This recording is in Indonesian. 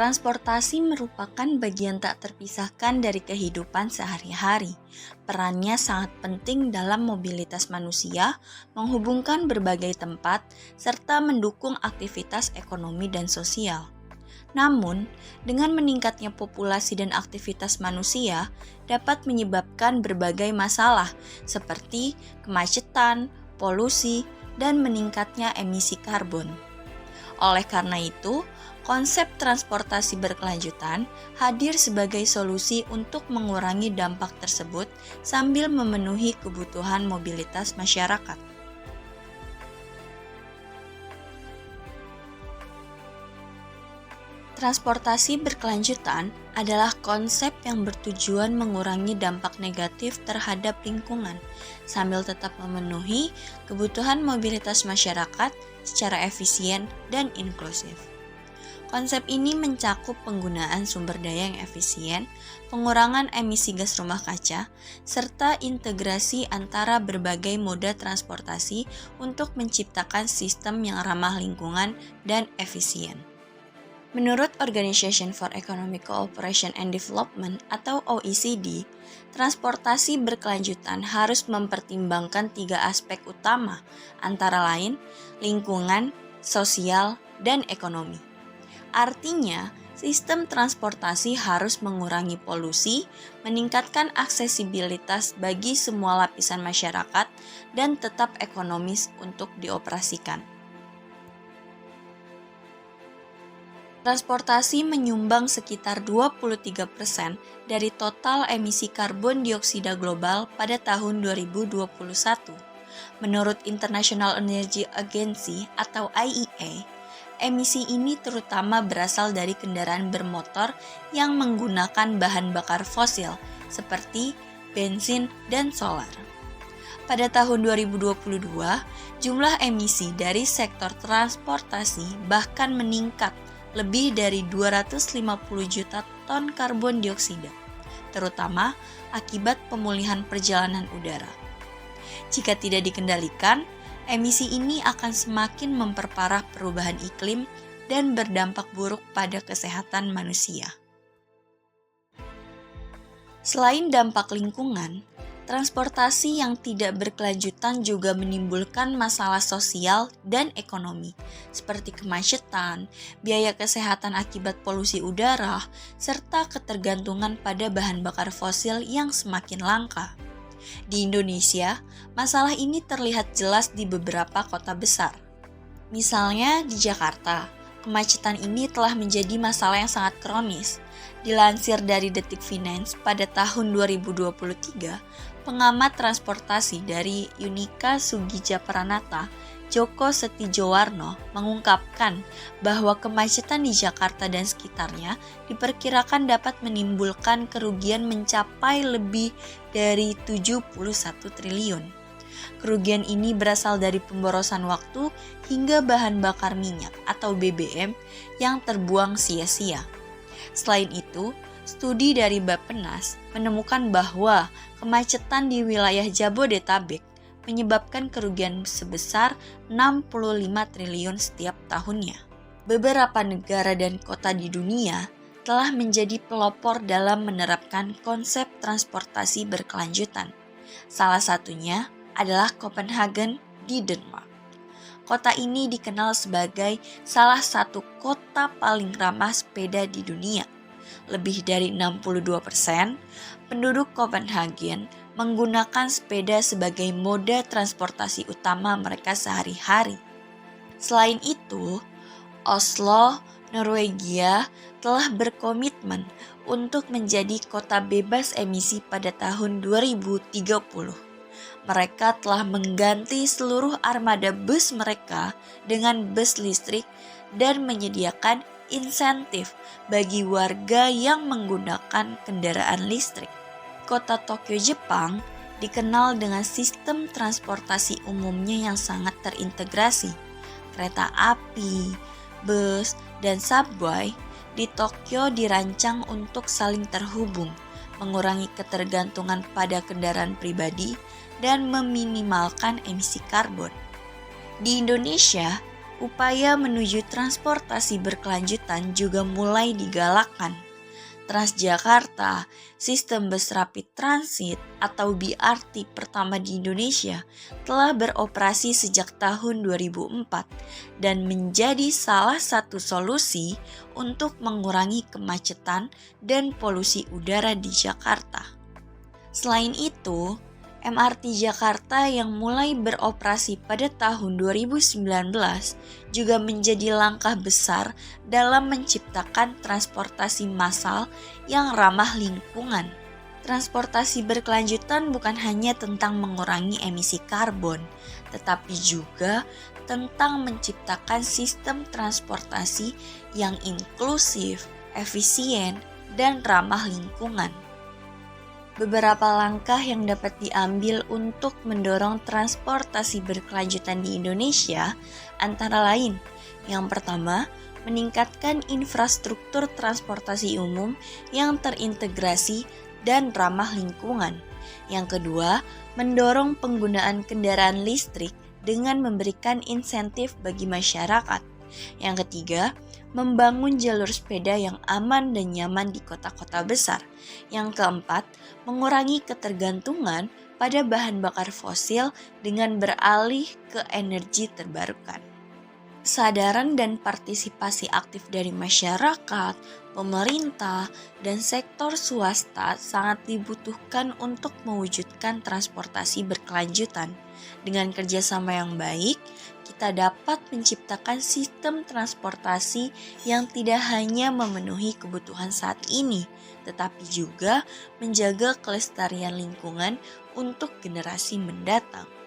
Transportasi merupakan bagian tak terpisahkan dari kehidupan sehari-hari. Perannya sangat penting dalam mobilitas manusia, menghubungkan berbagai tempat, serta mendukung aktivitas ekonomi dan sosial. Namun, dengan meningkatnya populasi dan aktivitas manusia dapat menyebabkan berbagai masalah seperti kemacetan, polusi, dan meningkatnya emisi karbon. Oleh karena itu, konsep transportasi berkelanjutan hadir sebagai solusi untuk mengurangi dampak tersebut sambil memenuhi kebutuhan mobilitas masyarakat. Transportasi berkelanjutan adalah konsep yang bertujuan mengurangi dampak negatif terhadap lingkungan, sambil tetap memenuhi kebutuhan mobilitas masyarakat secara efisien dan inklusif. Konsep ini mencakup penggunaan sumber daya yang efisien, pengurangan emisi gas rumah kaca, serta integrasi antara berbagai moda transportasi untuk menciptakan sistem yang ramah lingkungan dan efisien. Menurut Organization for Economic Cooperation and Development atau OECD, transportasi berkelanjutan harus mempertimbangkan 3 aspek utama, antara lain lingkungan, sosial, dan ekonomi. Artinya, sistem transportasi harus mengurangi polusi, meningkatkan aksesibilitas bagi semua lapisan masyarakat, dan tetap ekonomis untuk dioperasikan. Transportasi menyumbang sekitar 23% dari total emisi karbon dioksida global pada tahun 2021. Menurut International Energy Agency atau IEA, emisi ini terutama berasal dari kendaraan bermotor yang menggunakan bahan bakar fosil seperti bensin dan solar. Pada tahun 2022, jumlah emisi dari sektor transportasi bahkan meningkat lebih dari 250 juta ton karbon dioksida, terutama akibat pemulihan perjalanan udara. Jika tidak dikendalikan, emisi ini akan semakin memperparah perubahan iklim dan berdampak buruk pada kesehatan manusia. Selain dampak lingkungan, transportasi yang tidak berkelanjutan juga menimbulkan masalah sosial dan ekonomi, seperti kemacetan, biaya kesehatan akibat polusi udara, serta ketergantungan pada bahan bakar fosil yang semakin langka. Di Indonesia, masalah ini terlihat jelas di beberapa kota besar. Misalnya di Jakarta, kemacetan ini telah menjadi masalah yang sangat kronis. Dilansir dari Detik Finance pada tahun 2023, pengamat transportasi dari Unika Sugija Pranata, Joko Setijowarno, mengungkapkan bahwa kemacetan di Jakarta dan sekitarnya diperkirakan dapat menimbulkan kerugian mencapai lebih dari 71 triliun. Kerugian ini berasal dari pemborosan waktu hingga bahan bakar minyak atau BBM yang terbuang sia-sia. Selain itu, studi dari Bappenas menemukan bahwa kemacetan di wilayah Jabodetabek menyebabkan kerugian sebesar 65 triliun setiap tahunnya. Beberapa negara dan kota di dunia telah menjadi pelopor dalam menerapkan konsep transportasi berkelanjutan. Salah satunya adalah Copenhagen di Denmark. Kota ini dikenal sebagai salah satu kota paling ramah sepeda di dunia. Lebih dari 62% penduduk Copenhagen menggunakan sepeda sebagai moda transportasi utama mereka sehari-hari. Selain itu, Oslo, Norwegia telah berkomitmen untuk menjadi kota bebas emisi pada tahun 2030. Mereka telah mengganti seluruh armada bus mereka dengan bus listrik dan menyediakan insentif bagi warga yang menggunakan kendaraan listrik. Kota Tokyo, Jepang dikenal dengan sistem transportasi umumnya yang sangat terintegrasi. Kereta api, bus, dan subway di Tokyo dirancang untuk saling terhubung, mengurangi ketergantungan pada kendaraan pribadi, dan meminimalkan emisi karbon. Di Indonesia, upaya menuju transportasi berkelanjutan juga mulai digalakkan. Transjakarta, sistem bus rapid transit atau BRT pertama di Indonesia, telah beroperasi sejak tahun 2004 dan menjadi salah satu solusi untuk mengurangi kemacetan dan polusi udara di Jakarta. Selain itu, MRT Jakarta yang mulai beroperasi pada tahun 2019 juga menjadi langkah besar dalam menciptakan transportasi massal yang ramah lingkungan. Transportasi berkelanjutan bukan hanya tentang mengurangi emisi karbon, tetapi juga tentang menciptakan sistem transportasi yang inklusif, efisien, dan ramah lingkungan. Beberapa langkah yang dapat diambil untuk mendorong transportasi berkelanjutan di Indonesia antara lain, yang pertama, meningkatkan infrastruktur transportasi umum yang terintegrasi dan ramah lingkungan. Yang kedua, mendorong penggunaan kendaraan listrik dengan memberikan insentif bagi masyarakat. Yang ketiga, membangun jalur sepeda yang aman dan nyaman di kota-kota besar. Yang keempat, mengurangi ketergantungan pada bahan bakar fosil dengan beralih ke energi terbarukan. Kesadaran dan partisipasi aktif dari masyarakat, pemerintah, dan sektor swasta sangat dibutuhkan untuk mewujudkan transportasi berkelanjutan. Dengan kerjasama yang baik, kita dapat menciptakan sistem transportasi yang tidak hanya memenuhi kebutuhan saat ini, tetapi juga menjaga kelestarian lingkungan untuk generasi mendatang.